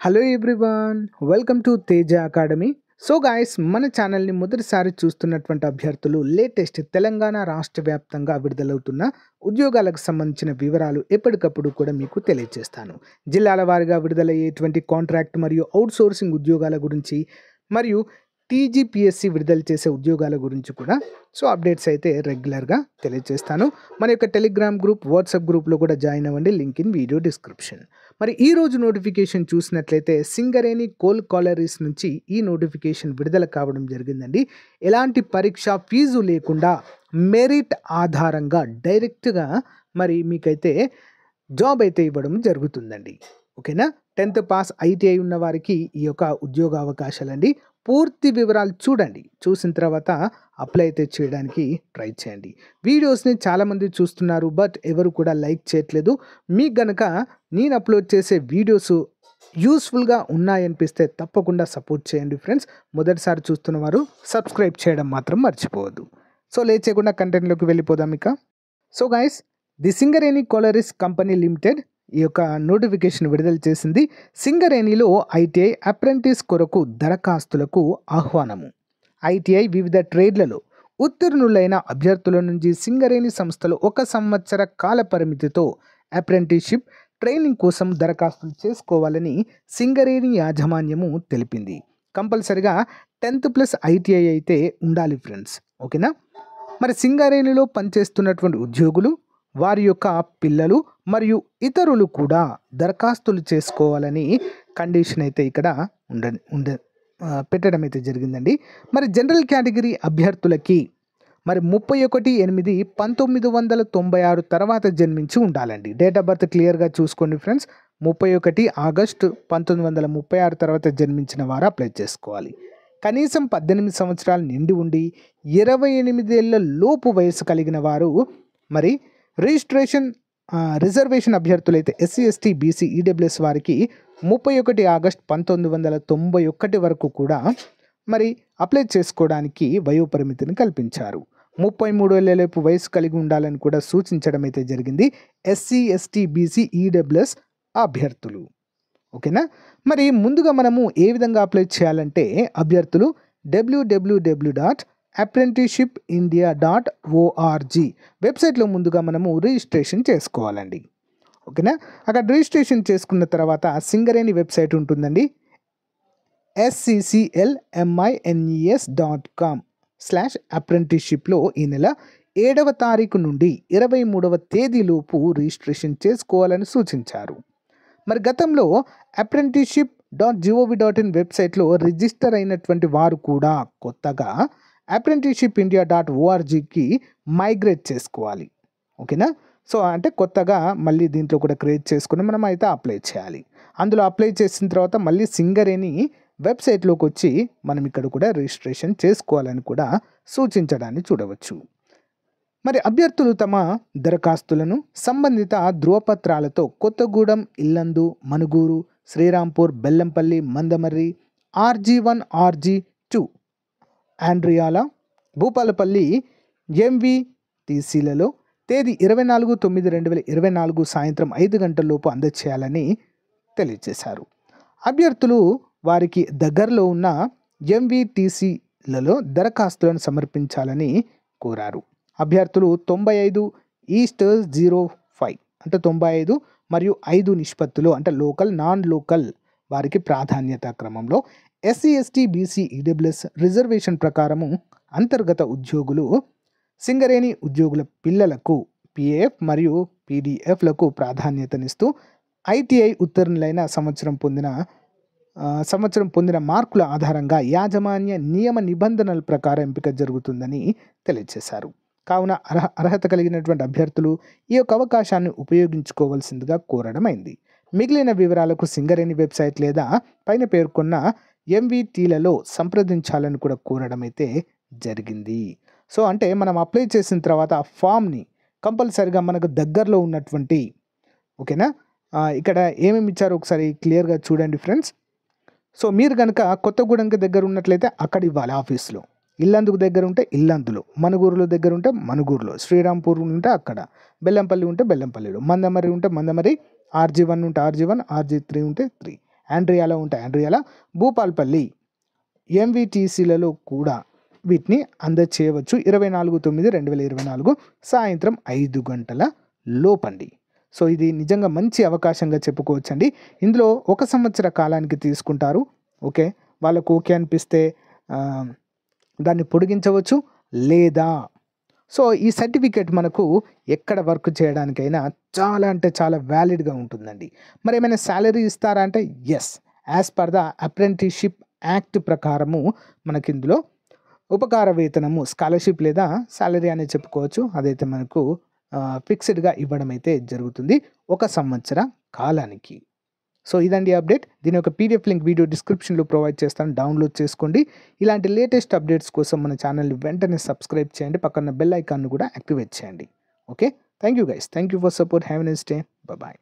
Hello everyone, welcome to Teja academy. So guys, మన ఛానల్ని మొదటిసారి చూస్తున్నటువంటి అభ్యర్థులు లేటెస్ట్ తెలంగాణ రాష్ట్ర వ్యాప్తంగా విడుదలవుతున్న ఉద్యోగాలకు సంబంధించిన వివరాలు ఎప్పటికప్పుడు కూడా మీకు తెలియజేస్తాను. జిల్లాల వారీగా విడుదలయ్యేటువంటి కాంట్రాక్ట్ మరియు అవుట్ సోర్సింగ్ ఉద్యోగాల గురించి మరియు టీజీపీఎస్సీ విడుదల చేసే ఉద్యోగాల గురించి కూడా అప్డేట్స్ అయితే రెగ్యులర్గా తెలియజేస్తాను. మన యొక్క టెలిగ్రామ్ గ్రూప్, వాట్సాప్ గ్రూప్లో కూడా జాయిన్ అవ్వండి. Link in video description. మరి ఈ రోజు నోటిఫికేషన్ చూసినట్లయితే సింగరేణి కోల్ కాలరీస్ నుంచి ఈ నోటిఫికేషన్ విడుదల కావడం జరిగిందండి. ఎలాంటి పరీక్ష ఫీజు లేకుండా మెరిట్ ఆధారంగా డైరెక్ట్గా మరి మీకైతే జాబ్ అయితే ఇవ్వడం జరుగుతుందండి. ఓకేనా? 10th పాస్ ఐటీఐ ఉన్న వారికి ఈ యొక్క ఉద్యోగ అవకాశాలండి. పూర్తి వివరాలు చూడండి. చూసిన తర్వాత అప్లై అయితే చేయడానికి ట్రై చేయండి. వీడియోస్ని చాలామంది చూస్తున్నారు, బట్ ఎవరు కూడా లైక్ చేయట్లేదు. మీకు గనక నేను అప్లోడ్ చేసే వీడియోస్ యూస్ఫుల్గా ఉన్నాయనిపిస్తే తప్పకుండా సపోర్ట్ చేయండి ఫ్రెండ్స్. మొదటిసారి చూస్తున్న వారు సబ్స్క్రైబ్ చేయడం మాత్రం మర్చిపోవద్దు. సో లేట్ చేయకుండా కంటెంట్లోకి వెళ్ళిపోదాం ఇక. So guys, the Singareni collieries company limited ఈ యొక్క నోటిఫికేషన్ విడుదల చేసింది. సింగరేణిలో ఐటీఐ అప్రెంటిస్ కొరకు దరఖాస్తులకు ఆహ్వానము. ఐటీఐ వివిధ ట్రేడ్లలో ఉత్తీర్ణులైన అభ్యర్థుల నుంచి సింగరేణి సంస్థలో 1 సంవత్సర కాల పరిమితితో అప్రెంటిస్షిప్ ట్రైనింగ్ కోసం దరఖాస్తులు చేసుకోవాలని సింగరేణి యాజమాన్యము తెలిపింది. కంపల్సరిగా 10th+ ఐటీఐ అయితే ఉండాలి ఫ్రెండ్స్. ఓకేనా? మరి సింగరేణిలో పనిచేస్తున్నటువంటి ఉద్యోగులు, వారి యొక్క పిల్లలు మరియు ఇతరులు కూడా దరఖాస్తులు చేసుకోవాలని కండిషన్ అయితే ఇక్కడ పెట్టడం అయితే జరిగిందండి. మరి జనరల్ కేటగిరీ అభ్యర్థులకి మరి 31/8/1996 తర్వాత జన్మించి ఉండాలండి. డేట్ ఆఫ్ బర్త్ క్లియర్గా చూసుకోండి ఫ్రెండ్స్. 31 ఆగస్టు 1936 తర్వాత జన్మించిన వారు అప్లై చేసుకోవాలి. కనీసం 18 సంవత్సరాలు నిండి ఉండి 28 ఏళ్ల లోపు వయసు కలిగిన వారు, మరి రిజర్వేషన్ అభ్యర్థులైతే ఎస్సీ, ఎస్టీ, బీసీ, ఈడబ్ల్యూఎస్ వారికి 31 ఆగస్టు 1991 వరకు కూడా మరి అప్లై చేసుకోవడానికి వయోపరిమితిని కల్పించారు. 33 ఏళ్లలోపు వయసు కలిగి ఉండాలని కూడా సూచించడం అయితే జరిగింది ఎస్సీ, ఎస్టీ, బీసీ, ఈడబ్ల్యూఎస్ అభ్యర్థులు. ఓకేనా? మరి ముందుగా మనము ఏ విధంగా అప్లై చేయాలంటే అభ్యర్థులు www.apprenticeshipindia.org వెబ్సైట్లో ముందుగా మనము రిజిస్ట్రేషన్ చేసుకోవాలండి. ఓకేనా? అక్కడ రిజిస్ట్రేషన్ చేసుకున్న తర్వాత సింగరేణి వెబ్సైట్ ఉంటుందండి. scclmines.com/apprenticeshipలో ఈ నెల 7వ తారీఖు నుండి 23వ తేదీలోపు రిజిస్ట్రేషన్ చేసుకోవాలని సూచించారు. మరి గతంలో apprenticeship.gov.in వెబ్సైట్లో రిజిస్టర్ అయినటువంటి వారు కూడా కొత్తగా apprenticeshipindia.orgకి మైగ్రేట్ చేసుకోవాలి. ఓకేనా? సో అంటే కొత్తగా మళ్ళీ దీంట్లో కూడా క్రియేట్ చేసుకుని మనం అయితే అప్లై చేయాలి. అందులో అప్లై చేసిన తర్వాత మళ్ళీ సింగరేణి వెబ్సైట్లోకి వచ్చి మనం ఇక్కడ కూడా రిజిస్ట్రేషన్ చేసుకోవాలని కూడా సూచించడాన్ని చూడవచ్చు. మరి అభ్యర్థులు తమ దరఖాస్తులను సంబంధిత ధృవపత్రాలతో కొత్తగూడెం, ఇల్లందు, మనుగూరు, శ్రీరాంపూర్, బెల్లంపల్లి, మందమర్రి, RG1, RG2, ఆండ్రియాల, భూపాలపల్లి MVTCలలో తేదీ 24/9/2024 సాయంత్రం 5 గంటలలోపు అందజేయాలని తెలియజేశారు. అభ్యర్థులు వారికి దగ్గరలో ఉన్న MVTCలలో దరఖాస్తులను సమర్పించాలని కోరారు. అభ్యర్థులు 95:05 అంటే 95 మరియు 5 నిష్పత్తిలో అంటే లోకల్, నాన్ లోకల్ వారికి ప్రాధాన్యత క్రమంలో, SC, ST, BC, EWS reservation ప్రకారము అంతర్గత ఉద్యోగులు, సింగరేణి ఉద్యోగుల పిల్లలకు PAF మరియు PDFలకు ప్రాధాన్యతనిస్తూ ఐటీఐ ఉత్తీర్ణులైన సంవత్సరం పొందిన మార్కుల ఆధారంగా యాజమాన్య నియమ నిబంధనల ప్రకారం ఎంపిక జరుగుతుందని తెలియజేశారు. కావున అర్హత కలిగినటువంటి అభ్యర్థులు ఈ యొక్క అవకాశాన్ని ఉపయోగించుకోవాల్సిందిగా కోరడమైంది. మిగిలిన వివరాలకు సింగరేణి వెబ్సైట్ లేదా పైన పేర్కొన్న MVTలలో సంప్రదించాలని కూడా కోరడం అయితే జరిగింది. సో అంటే మనం అప్లై చేసిన తర్వాత ఆ ఫామ్ని కంపల్సరిగా మనకు దగ్గరలో ఉన్నటువంటి, ఓకేనా, ఇక్కడ ఏమేమి ఇచ్చారో ఒకసారి క్లియర్గా చూడండి ఫ్రెండ్స్. సో మీరు కనుక కొత్తగూడెంకి దగ్గర ఉన్నట్లయితే అక్కడ ఇవ్వాలి ఆఫీస్లో, ఇల్లందుకు దగ్గర ఉంటే ఇల్లందులో, మనుగూరులో దగ్గర ఉంటే మనుగూరులో, శ్రీరాంపూర్ ఉంటే అక్కడ, బెల్లంపల్లి ఉంటే బెల్లంపల్లిలో, మందమర్రి ఉంటే మందమర్రి, RG1 ఉంటే RG1, RG3 ఉంటే 3, ఆండ్రియాలో ఉంటాయి, ఆండ్రియాల, భూపాల్పల్లి, ఎంవిటీసీలలో కూడా వీటిని అందచేయవచ్చు 24/9/2024 సాయంత్రం 5 గంటల లోపండి. సో ఇది నిజంగా మంచి అవకాశంగా చెప్పుకోవచ్చండి. ఇందులో 1 సంవత్సర కాలానికి తీసుకుంటారు. ఓకే, వాళ్ళకు ఓకే అనిపిస్తే దాన్ని పొడిగించవచ్చు లేదా. సో ఈ సర్టిఫికేట్ మనకు ఎక్కడ వర్క్ చేయడానికైనా చాలా అంటే చాలా వ్యాలిడ్గా ఉంటుందండి. మరి ఏమైనా శాలరీ ఇస్తారా అంటే yes, as per the apprenticeship act ప్రకారము మనకి ఇందులో ఉపకార వేతనము, స్కాలర్షిప్ లేదా శాలరీ అనేది చెప్పుకోవచ్చు, అదైతే మనకు ఫిక్స్డ్గా ఇవ్వడం అయితే జరుగుతుంది 1 సంవత్సర కాలానికి. సో ఇదండి అప్డేట్. దీని యొక్క పీడిఎఫ్ లింక్ వీడియో డిస్క్రిప్షన్లో ప్రొవైడ్ చేస్తాను, డౌన్లోడ్ చేసుకోండి. ఇలాంటి లేటెస్ట్ అప్డేట్స్ కోసం మన ఛానల్ని వెంటనే సబ్స్క్రైబ్ చేయండి, పక్కన బెల్ ఐకాన్ను కూడా యాక్టివేట్ చేయండి. Okay, thank you guys, thank you for support, have a nice day, bye.